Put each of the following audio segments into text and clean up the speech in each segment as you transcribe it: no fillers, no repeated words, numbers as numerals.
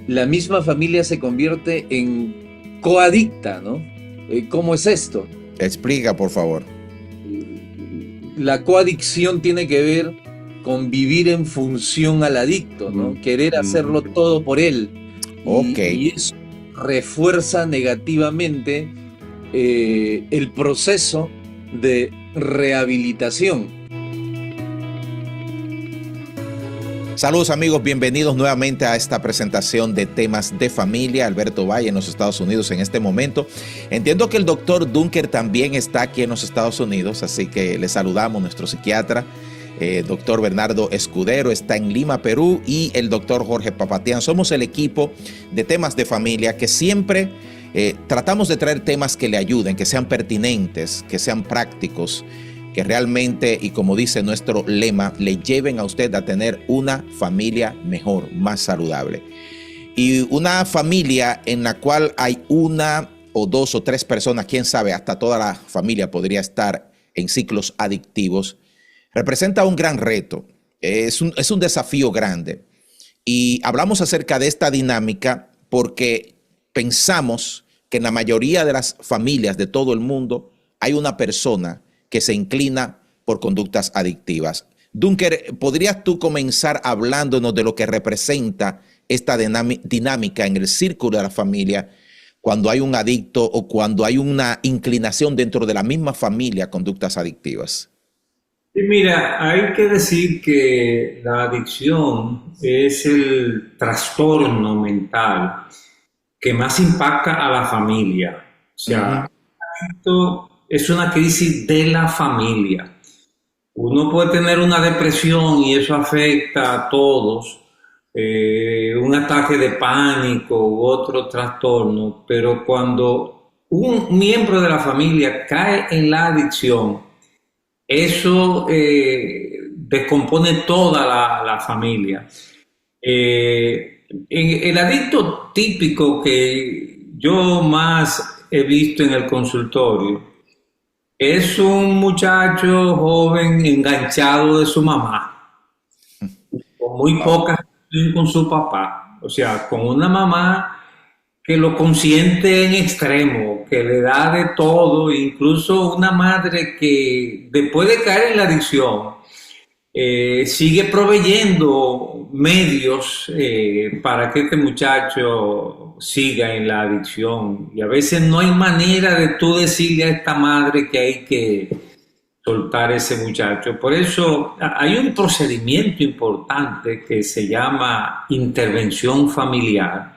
la misma familia se convierte en coadicta, ¿no? ¿Cómo es esto? Explica, por favor. La coadicción tiene que ver con vivir en función al adicto, ¿no? Querer hacerlo todo por él. Ok. Y eso refuerza negativamente el proceso de rehabilitación. Saludos amigos, bienvenidos nuevamente a esta presentación de temas de familia. Alberto Valle en los Estados Unidos en este momento. Entiendo que el doctor Dunker también está aquí en los Estados Unidos, así que le saludamos, nuestro psiquiatra. Doctor Bernardo Escudero está en Lima, Perú, y el doctor Jorge Papatian. Somos el equipo de temas de familia que siempre tratamos de traer temas que le ayuden, que sean pertinentes, que sean prácticos, que realmente, y como dice nuestro lema, le lleven a usted a tener una familia mejor, más saludable. Y una familia en la cual hay una o dos o tres personas, quién sabe, hasta toda la familia podría estar en ciclos adictivos, representa un gran reto, es un desafío grande. Y hablamos acerca de esta dinámica porque pensamos que en la mayoría de las familias de todo el mundo hay una persona que se inclina por conductas adictivas. Dunker, ¿podrías tú comenzar hablándonos de lo que representa esta dinámica en el círculo de la familia cuando hay un adicto o cuando hay una inclinación dentro de la misma familia a conductas adictivas? Y mira, hay que decir que la adicción es el trastorno mental que más impacta a la familia. O sea, esto es una crisis de la familia. Uno puede tener una depresión y eso afecta a todos, un ataque de pánico u otro trastorno, pero cuando un miembro de la familia cae en la adicción, eso descompone toda la familia. El adicto típico que yo más he visto en el consultorio es un muchacho joven enganchado de su mamá, con muy Wow. poca relación con su papá, o sea, con una mamá que lo consiente en extremo, que le da de todo, incluso una madre que después de caer en la adicción, sigue proveyendo medios para que este muchacho siga en la adicción. Y a veces no hay manera de tú decirle a esta madre que hay que soltar ese muchacho. Por eso hay un procedimiento importante que se llama intervención familiar.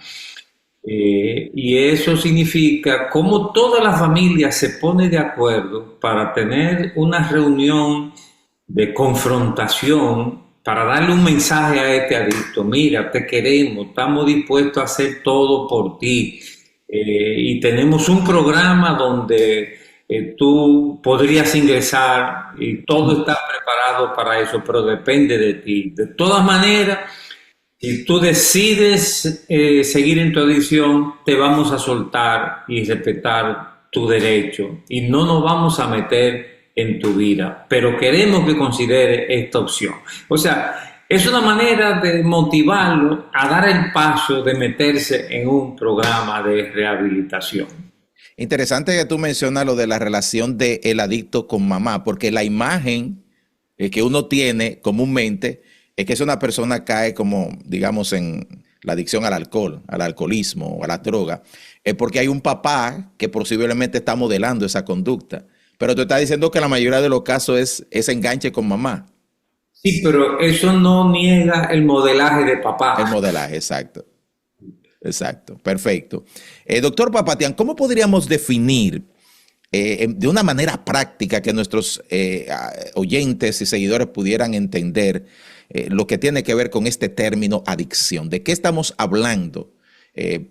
Y eso significa cómo toda la familia se pone de acuerdo para tener una reunión de confrontación, para darle un mensaje a este adicto: mira, te queremos, estamos dispuestos a hacer todo por ti, y tenemos un programa donde tú podrías ingresar y todo está preparado para eso, pero depende de ti. De todas maneras, si tú decides seguir en tu adicción, te vamos a soltar y respetar tu derecho y no nos vamos a meter en tu vida, pero queremos que considere esta opción. O sea, es una manera de motivarlo a dar el paso de meterse en un programa de rehabilitación. Interesante que tú mencionas lo de la relación del adicto con mamá, porque la imagen que uno tiene comúnmente es que es una persona cae como, digamos, en la adicción al alcohol, al alcoholismo o a la droga, es porque hay un papá que posiblemente está modelando esa conducta. Pero tú estás diciendo que la mayoría de los casos es ese enganche con mamá, Sí, pero eso no niega el modelaje de el papá. modelaje, exacto. Exacto, perfecto. Doctor Papatian, ¿cómo podríamos definir de una manera práctica que nuestros oyentes y seguidores pudieran entender lo que tiene que ver con este término adicción? ¿De qué estamos hablando?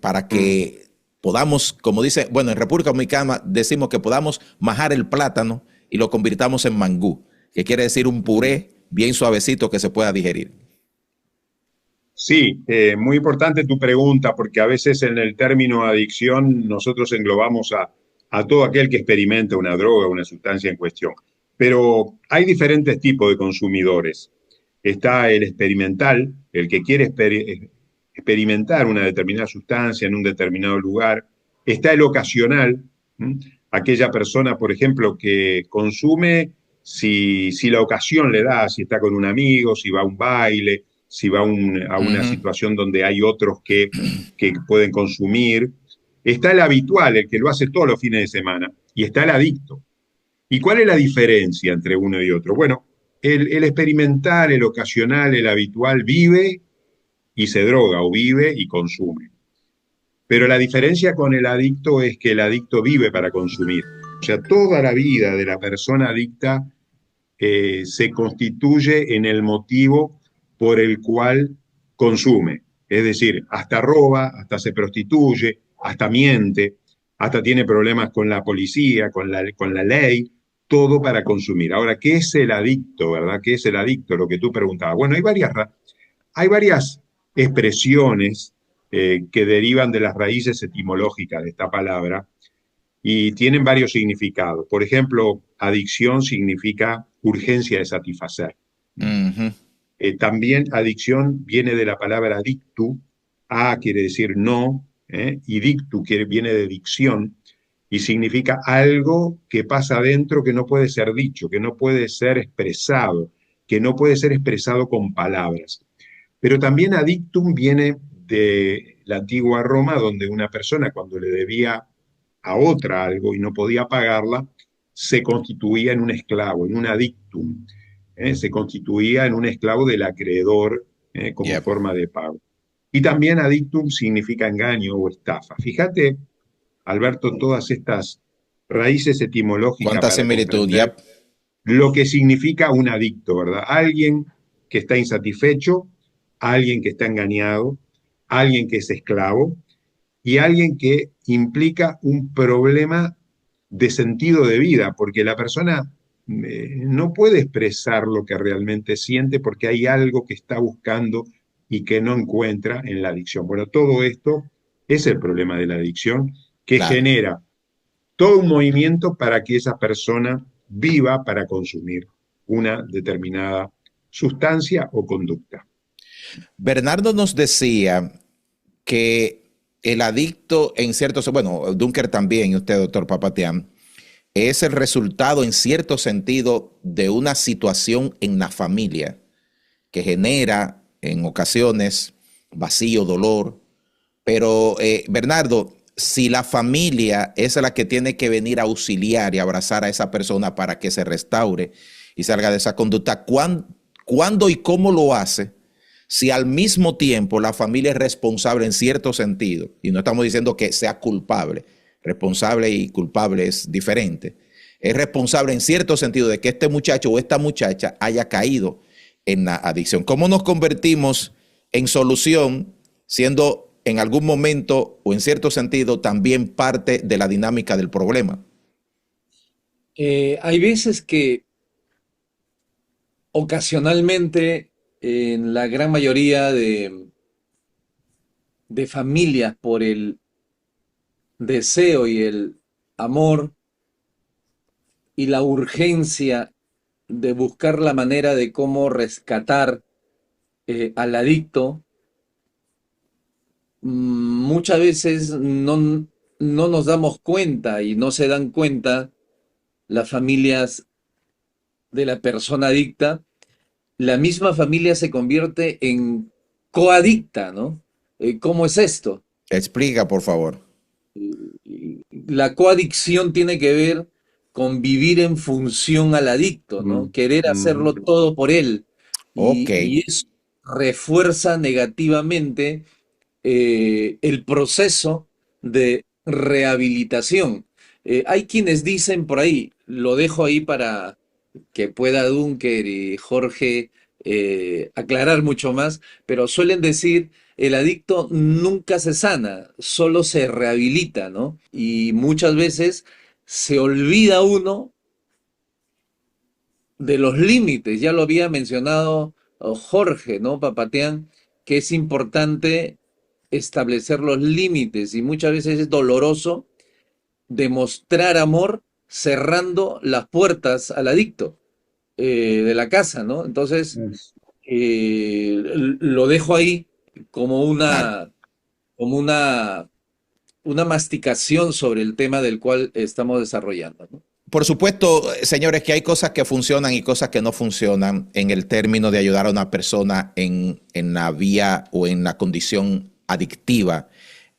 Para que podamos, como dice, bueno, en República Dominicana decimos que podamos majar el plátano y lo convirtamos en mangú, que quiere decir un puré bien suavecito que se pueda digerir. Sí, muy importante tu pregunta, porque a veces en el término adicción nosotros englobamos a todo aquel que experimenta una droga, una sustancia en cuestión. Pero hay diferentes tipos de consumidores. Está el experimental, el que quiere experimentar una determinada sustancia en un determinado lugar. Está el ocasional, aquella persona, por ejemplo, que consume si la ocasión le da, si está con un amigo, si va a un baile, si va a una situación donde hay otros que pueden consumir. Está el habitual, el que lo hace todos los fines de semana, y está el adicto. ¿Y cuál es la diferencia entre uno y otro? Bueno, el experimental, el ocasional, el habitual vive y se droga, o vive y consume. Pero la diferencia con el adicto es que el adicto vive para consumir. O sea, toda la vida de la persona adicta se constituye en el motivo por el cual consume. Es decir, hasta roba, hasta se prostituye, hasta miente, hasta tiene problemas con la policía, con la ley, todo para consumir. Ahora, ¿qué es el adicto, verdad? ¿Qué es el adicto? Lo que tú preguntabas. Bueno, hay varias expresiones que derivan de las raíces etimológicas de esta palabra y tienen varios significados. Por ejemplo, adicción significa urgencia de satisfacer. También adicción viene de la palabra dictu. A quiere decir no, y dictu viene de dicción, y significa algo que pasa adentro que no puede ser dicho, que no puede ser expresado, que no puede ser expresado con palabras. Pero también adictum viene de la antigua Roma, donde una persona cuando le debía a otra algo y no podía pagarla, se constituía en un esclavo, en un adictum. Se constituía en un esclavo del acreedor como forma de pago. Y también adictum significa engaño o estafa. Fíjate, Alberto, todas estas raíces etimológicas. ¿Cuánta similitud? Lo que significa un adicto, ¿verdad? Alguien que está insatisfecho, alguien que está engañado, alguien que es esclavo y alguien que implica un problema de sentido de vida, porque la persona no puede expresar lo que realmente siente porque hay algo que está buscando y que no encuentra en la adicción. Bueno, todo esto es el problema de la adicción, que genera todo un movimiento para que esa persona viva para consumir una determinada sustancia o conducta. Bernardo nos decía que el adicto en ciertos, bueno, Dunker también, y usted, doctor Papatian, es el resultado en cierto sentido de una situación en la familia que genera en ocasiones vacío, dolor. Pero Bernardo, si la familia es la que tiene que venir a auxiliar y abrazar a esa persona para que se restaure y salga de esa conducta, ¿cuándo y cómo lo hace? Si al mismo tiempo la familia es responsable en cierto sentido, y no estamos diciendo que sea culpable, responsable y culpable es diferente, es responsable en cierto sentido de que este muchacho o esta muchacha haya caído en la adicción. ¿Cómo nos convertimos en solución siendo en algún momento o en cierto sentido también parte de la dinámica del problema? Hay veces que ocasionalmente en la gran mayoría de familias por el deseo y el amor y la urgencia de buscar la manera de cómo rescatar al adicto, muchas veces no nos damos cuenta y no se dan cuenta las familias de la persona adicta. La misma familia se convierte en coadicta, ¿no? ¿Cómo es esto? Explica, por favor. La coadicción tiene que ver con vivir en función al adicto, ¿no? Querer hacerlo todo por él. Y eso refuerza negativamente el proceso de rehabilitación. Hay quienes dicen por ahí, lo dejo ahí para que pueda Dunker y Jorge aclarar mucho más, pero suelen decir, el adicto nunca se sana, solo se rehabilita, ¿no? Y muchas veces se olvida uno de los límites, ya lo había mencionado Jorge, ¿no, Papatian? Que es importante establecer los límites y muchas veces es doloroso demostrar amor cerrando las puertas al adicto de la casa, ¿no? Entonces, lo dejo ahí como Claro. una masticación sobre el tema del cual estamos desarrollando, ¿no? Por supuesto, señores, que hay cosas que funcionan y cosas que no funcionan en el término de ayudar a una persona en la vía o en la condición adictiva.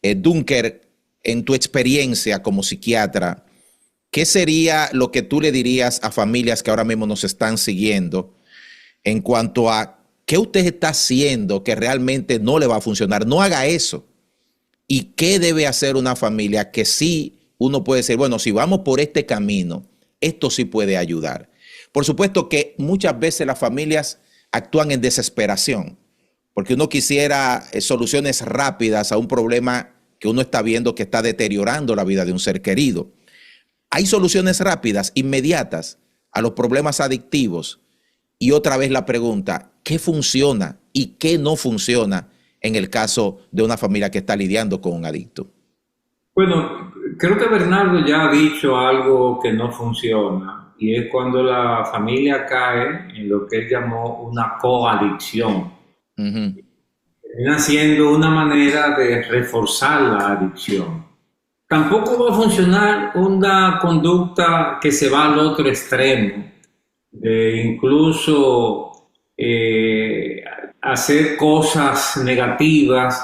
Dunker, en tu experiencia como psiquiatra, ¿qué sería lo que tú le dirías a familias que ahora mismo nos están siguiendo en cuanto a qué usted está haciendo que realmente no le va a funcionar? No haga eso. ¿Y qué debe hacer una familia que sí uno puede decir, bueno, si vamos por este camino, esto sí puede ayudar? Por supuesto que muchas veces las familias actúan en desesperación, porque uno quisiera soluciones rápidas a un problema que uno está viendo que está deteriorando la vida de un ser querido. Hay soluciones rápidas, inmediatas a los problemas adictivos. Y otra vez la pregunta, ¿qué funciona y qué no funciona en el caso de una familia que está lidiando con un adicto? Bueno, creo que Bernardo ya ha dicho algo que no funciona y es cuando la familia cae en lo que él llamó una coadicción. Uh-huh. Termina siendo una manera de reforzar la adicción. Tampoco va a funcionar una conducta que se va al otro extremo, de incluso hacer cosas negativas.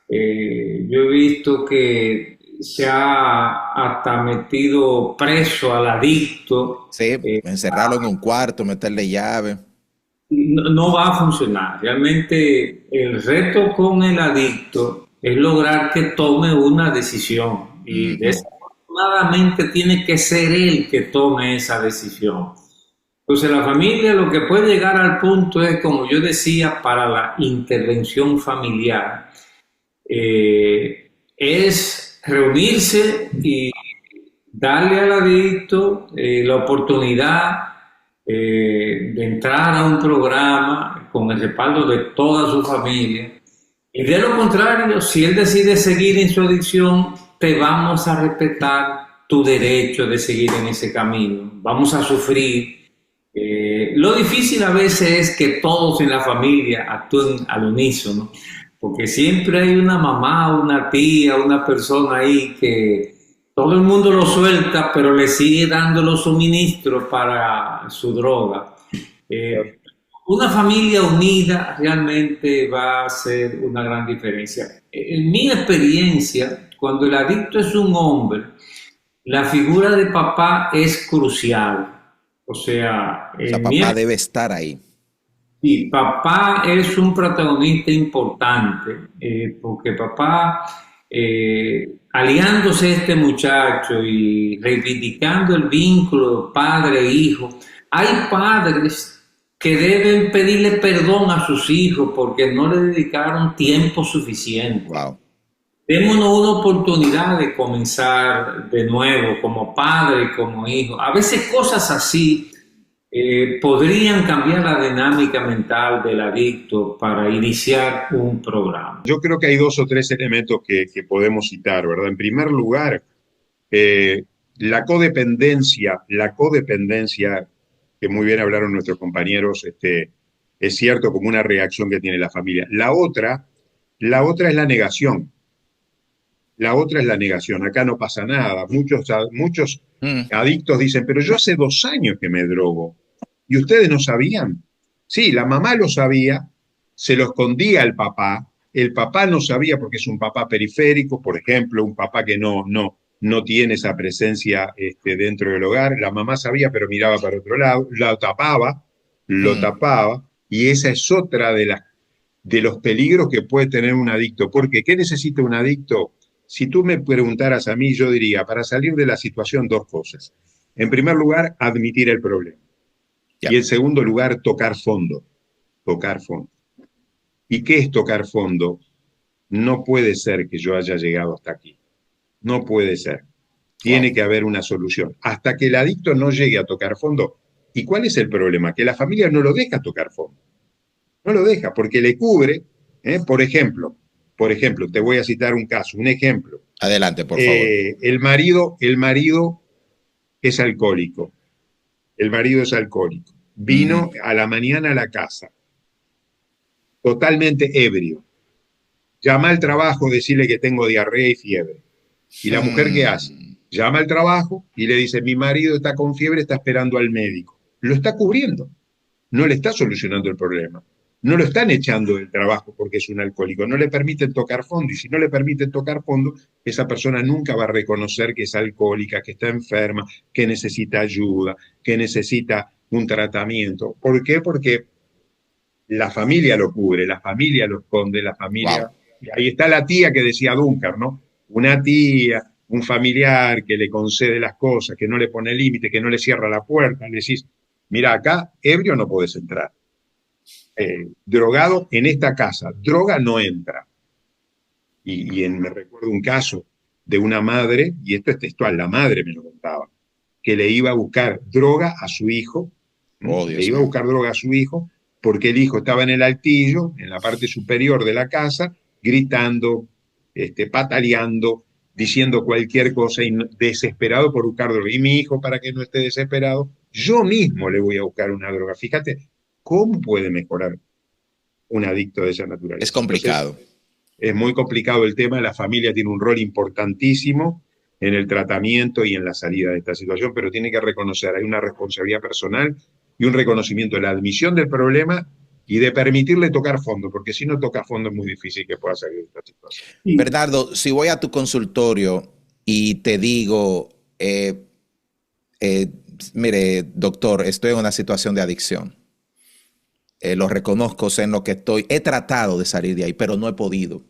Yo he visto que se ha hasta metido preso al adicto. Sí, encerrarlo en un cuarto, meterle llave. No va a funcionar. Realmente el reto con el adicto es lograr que tome una decisión y Uh-huh. desafortunadamente tiene que ser él que tome esa decisión. Entonces la familia lo que puede llegar al punto es, como yo decía, para la intervención familiar, es reunirse y darle al adicto la oportunidad de entrar a un programa con el respaldo de toda su familia. Y de lo contrario, si él decide seguir en su adicción, te vamos a respetar tu derecho de seguir en ese camino. Vamos a sufrir. Lo difícil a veces es que todos en la familia actúen al unísono, porque siempre hay una mamá, una tía, una persona ahí que todo el mundo lo suelta, pero le sigue dando los suministros para su droga. Una familia unida realmente va a hacer una gran diferencia. En mi experiencia, cuando el adicto es un hombre, la figura de papá es crucial. O sea, O sea, papá debe estar ahí. sí, papá es un protagonista importante, porque papá, aliándose a este muchacho y reivindicando el vínculo padre-hijo, hay padres que deben pedirle perdón a sus hijos porque no le dedicaron tiempo suficiente. Wow. Démonos una oportunidad de comenzar de nuevo como padre, como hijo. A veces cosas así podrían cambiar la dinámica mental del adicto para iniciar un programa. Yo creo que hay dos o tres elementos que podemos citar, ¿verdad? En primer lugar, la codependencia, que muy bien hablaron nuestros compañeros, es cierto como una reacción que tiene la familia. La otra es la negación. La otra es la negación. Acá no pasa nada. Muchos adictos dicen, pero yo hace 2 años que me drogo. ¿Y ustedes no sabían? Sí, la mamá lo sabía, se lo escondía al papá. El papá no sabía porque es un papá periférico, por ejemplo, un papá que no tiene esa presencia dentro del hogar. La mamá sabía, pero miraba para otro lado, lo tapaba, y esa es otra de los peligros que puede tener un adicto. Porque, ¿qué necesita un adicto? Si tú me preguntaras a mí, yo diría, para salir de la situación, dos cosas. En primer lugar, admitir el problema. Yeah. Y en segundo lugar, tocar fondo. Tocar fondo. ¿Y qué es tocar fondo? No puede ser que yo haya llegado hasta aquí. No puede ser. Tiene que haber una solución. Hasta que el adicto no llegue a tocar fondo. ¿Y cuál es el problema? Que la familia no lo deja tocar fondo. No lo deja porque le cubre, por ejemplo, te voy a citar un caso, un ejemplo. Adelante, por favor. El marido es alcohólico. El marido es alcohólico. Vino a la mañana a la casa, totalmente ebrio. llama al trabajo, decirle que tengo diarrea y fiebre. ¿Y la mujer qué hace? Llama al trabajo y le dice, mi marido está con fiebre, está esperando al médico. Lo está cubriendo, no le está solucionando el problema. No lo están echando del trabajo porque es un alcohólico, no le permiten tocar fondo, y si no le permiten tocar fondo, esa persona nunca va a reconocer que es alcohólica, que está enferma, que necesita ayuda, que necesita un tratamiento. ¿Por qué? Porque la familia lo cubre, la familia lo esconde, la familia... Wow. Y ahí está la tía que decía Dunker, ¿no? Una tía, un familiar que le concede las cosas, que no le pone límite, que no le cierra la puerta, le decís, mira, acá ebrio no podés entrar. Drogado en esta casa, droga no entra. Me recuerdo un caso de una madre, y esto es textual, la madre me lo contaba, que le iba a buscar droga a su hijo, Oh, le Dios iba a mío. buscar droga a su hijo, porque el hijo estaba en el altillo, en la parte superior de la casa, gritando, pataleando, diciendo cualquier cosa, y desesperado por buscar droga. Y mi hijo, para que no esté desesperado, yo mismo le voy a buscar una droga. Fíjate, ¿cómo puede mejorar un adicto de esa Es naturaleza? Entonces, complicado. es muy complicado el tema, la familia tiene un rol importantísimo en el tratamiento y en la salida de esta situación, pero tiene que reconocer, hay una responsabilidad personal y un reconocimiento de la admisión del problema y de permitirle tocar fondo, porque si no toca fondo es muy difícil que pueda salir de esta situación. Bernardo, si voy a tu consultorio y te digo, mire, doctor, estoy en una situación de adicción. Lo reconozco, sé en lo que estoy. He tratado de salir de ahí, pero no he podido.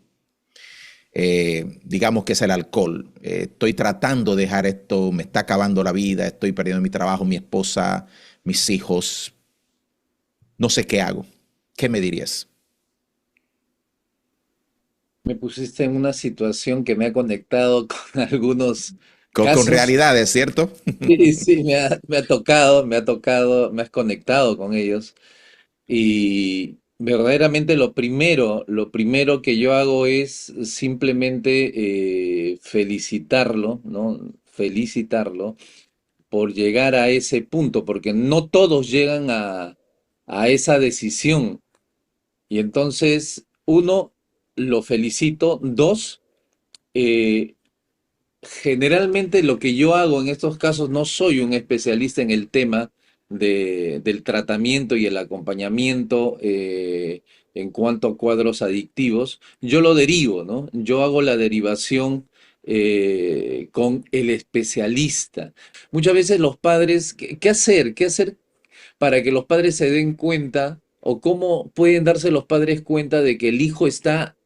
Digamos que es el alcohol. Estoy tratando de dejar esto, me está acabando la vida, estoy perdiendo mi trabajo, mi esposa, mis hijos. No sé qué hago. ¿Qué me dirías? Me pusiste en una situación que me ha conectado con algunos Con casos. realidades, ¿cierto? Sí, sí, me has conectado con ellos. Y verdaderamente lo primero que yo hago es simplemente felicitarlo, ¿no? Felicitarlo por llegar a ese punto, porque no todos llegan a esa decisión. Y entonces, uno, lo felicito. Dos, eh, generalmente lo que yo hago en estos casos, no soy un especialista en el tema del tratamiento y el acompañamiento en cuanto a cuadros adictivos. Yo lo derivo, ¿no? Yo hago la derivación con el especialista. Muchas veces los padres, ¿qué hacer? ¿Qué hacer para que los padres se den cuenta o cómo pueden darse los padres cuenta de que el hijo está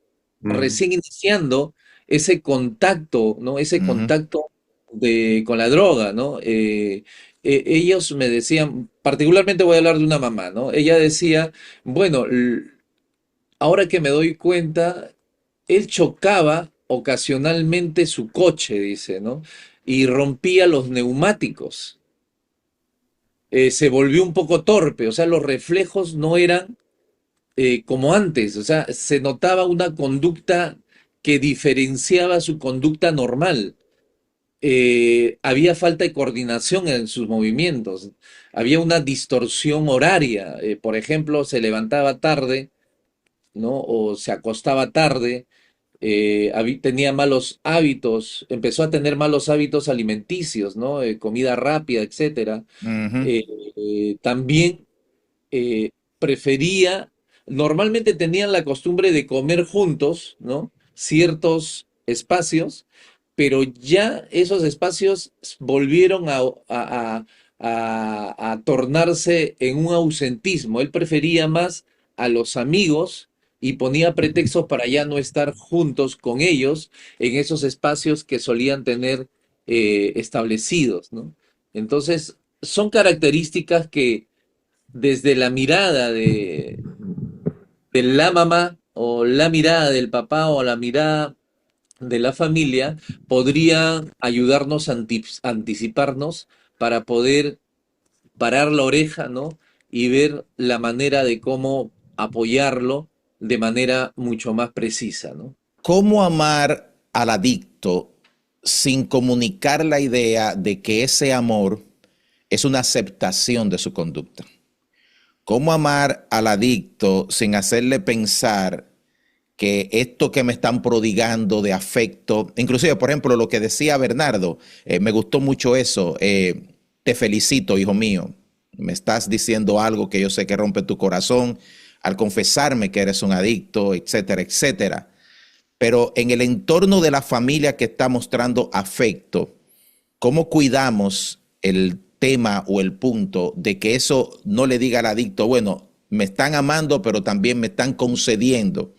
recién iniciando ese contacto, ¿no? Ese Ujú. contacto con la droga, ¿no? Ellos me decían, particularmente voy a hablar de una mamá, ¿no? Ella decía, bueno, ahora que me doy cuenta, él chocaba ocasionalmente su coche, dice, ¿no? Y rompía los neumáticos. Se volvió un poco torpe, o sea, los reflejos no eran como antes, o sea, se notaba una conducta que diferenciaba su conducta normal. Había falta de coordinación en sus movimientos, había una distorsión horaria, por ejemplo, se levantaba tarde, ¿no? O se acostaba tarde, tenía malos hábitos, empezó a tener malos hábitos alimenticios, ¿no? Comida rápida, etcétera. Ujú. También eh, prefería, normalmente tenían la costumbre de comer juntos, ¿no? Ciertos espacios, pero ya esos espacios volvieron a tornarse en un ausentismo. Él prefería más a los amigos y ponía pretextos para ya no estar juntos con ellos en esos espacios que solían tener establecidos, ¿no? Entonces, son características que desde la mirada de la mamá o la mirada del papá o la mirada de la familia podría ayudarnos a anticiparnos para poder parar la oreja, ¿no? Y ver la manera de cómo apoyarlo de manera mucho más precisa, ¿no? ¿Cómo amar al adicto sin comunicar la idea de que ese amor es una aceptación de su conducta? ¿Cómo amar al adicto sin hacerle pensar que esto que me están prodigando de afecto, inclusive, por ejemplo, lo que decía Bernardo, me gustó mucho eso. Te felicito, hijo mío. Me estás diciendo algo que yo sé que rompe tu corazón al confesarme que eres un adicto, etcétera, etcétera. Pero en el entorno de la familia que está mostrando afecto, ¿cómo cuidamos el tema o el punto de que eso no le diga al adicto, bueno, me están amando, pero también me están concediendo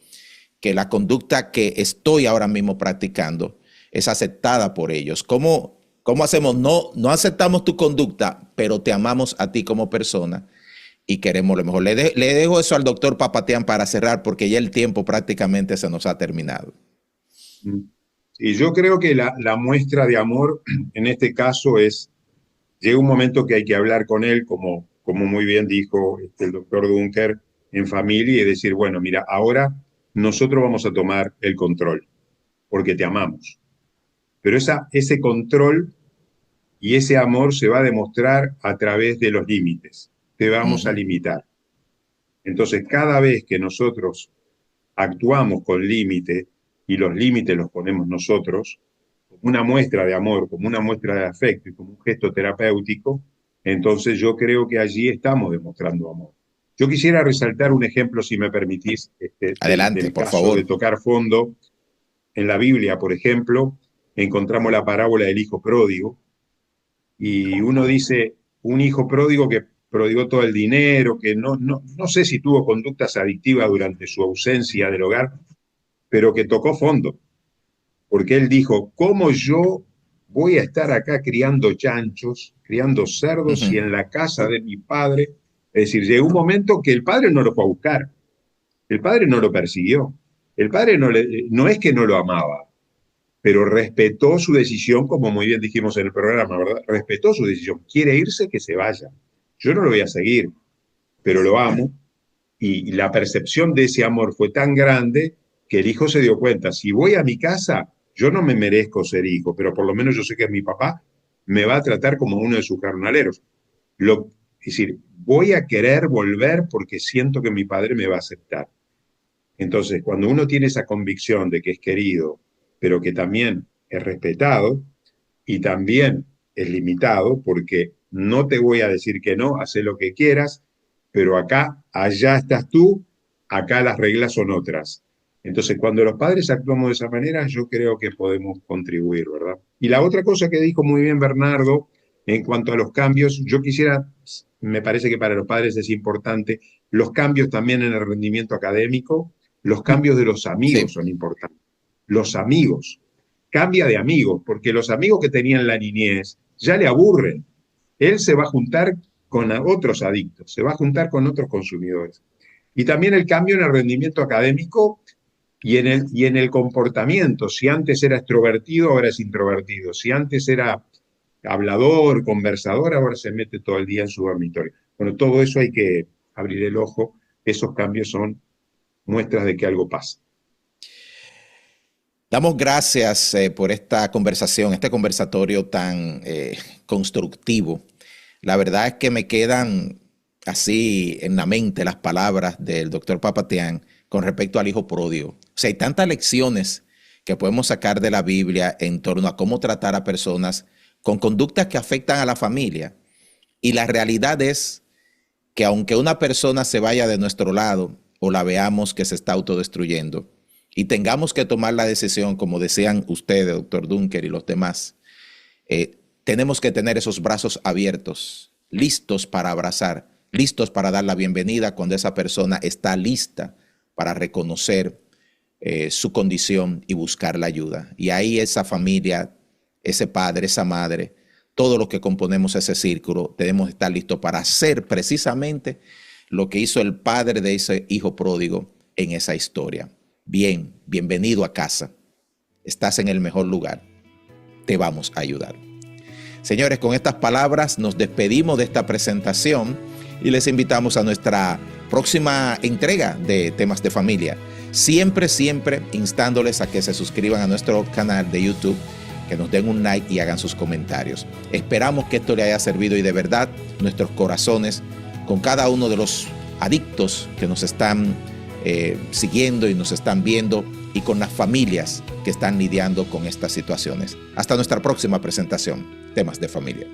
que la conducta que estoy ahora mismo practicando es aceptada por ellos? ¿Cómo hacemos? No aceptamos tu conducta, pero te amamos a ti como persona y queremos lo mejor. Le dejo eso al doctor Papatian para cerrar, porque ya el tiempo prácticamente se nos ha terminado. Y yo creo que la muestra de amor en este caso es, llega un momento que hay que hablar con él, como muy bien dijo el doctor Dunker, en familia, y decir, bueno, mira, ahora nosotros vamos a tomar el control, porque te amamos. Pero ese control y ese amor se va a demostrar a través de los límites. Te vamos a limitar. Entonces, cada vez que nosotros actuamos con límite, y los límites los ponemos nosotros, como una muestra de amor, como una muestra de afecto y como un gesto terapéutico, entonces yo creo que allí estamos demostrando amor. Yo quisiera resaltar un ejemplo, si me permitís, adelante, del por caso favor. de tocar fondo. En la Biblia, por ejemplo, encontramos la parábola del hijo pródigo, y uno dice, un hijo pródigo que prodigó todo el dinero, que no sé si tuvo conductas adictivas durante su ausencia del hogar, pero que tocó fondo, porque él dijo, ¿cómo yo voy a estar acá criando chanchos, criando cerdos, y en la casa de mi padre? Es decir, llegó un momento que el padre no lo fue a buscar, el padre no lo persiguió, el padre no es que no lo amaba, pero respetó su decisión, como muy bien dijimos en el programa, ¿verdad? Respetó su decisión. Quiere irse, que se vaya. Yo no lo voy a seguir, pero lo amo, y la percepción de ese amor fue tan grande que el hijo se dio cuenta, si voy a mi casa, yo no me merezco ser hijo, pero por lo menos yo sé que mi papá me va a tratar como uno de sus carnaleros. Es decir, voy a querer volver porque siento que mi padre me va a aceptar. Entonces, cuando uno tiene esa convicción de que es querido, pero que también es respetado y también es limitado, porque no te voy a decir que no, haz lo que quieras, pero allá estás tú, acá las reglas son otras. Entonces, cuando los padres actuamos de esa manera, yo creo que podemos contribuir, ¿verdad? Y la otra cosa que dijo muy bien Bernardo, en cuanto a los cambios, yo quisiera, me parece que para los padres es importante, los cambios también en el rendimiento académico, los cambios de los amigos son importantes. Los amigos, cambia de amigos, porque los amigos que tenía en la niñez ya le aburren. Él se va a juntar con otros adictos, se va a juntar con otros consumidores. Y también el cambio en el rendimiento académico y en el comportamiento. Si antes era extrovertido, ahora es introvertido. Si antes era hablador, conversador, ahora se mete todo el día en su dormitorio. Bueno, todo eso hay que abrir el ojo. Esos cambios son muestras de que algo pasa. Damos gracias por esta conversación, este conversatorio tan constructivo. La verdad es que me quedan así en la mente las palabras del doctor Papatian con respecto al hijo pródigo. O sea, hay tantas lecciones que podemos sacar de la Biblia en torno a cómo tratar a personas con conductas que afectan a la familia. Y la realidad es que aunque una persona se vaya de nuestro lado o la veamos que se está autodestruyendo y tengamos que tomar la decisión, como decían ustedes, doctor Dunker y los demás, tenemos que tener esos brazos abiertos, listos para abrazar, listos para dar la bienvenida cuando esa persona está lista para reconocer su condición y buscar la ayuda. Y ahí esa familia, ese padre, esa madre, todo lo que componemos ese círculo, debemos estar listos para hacer precisamente lo que hizo el padre de ese hijo pródigo en esa historia. Bien, bienvenido a casa. Estás en el mejor lugar. Te vamos a ayudar. Señores, con estas palabras nos despedimos de esta presentación y les invitamos a nuestra próxima entrega de Temas de Familia. Siempre instándoles a que se suscriban a nuestro canal de YouTube, que nos den un like y hagan sus comentarios. Esperamos que esto le haya servido y de verdad nuestros corazones con cada uno de los adictos que nos están siguiendo y nos están viendo, y con las familias que están lidiando con estas situaciones. Hasta nuestra próxima presentación, Temas de Familia.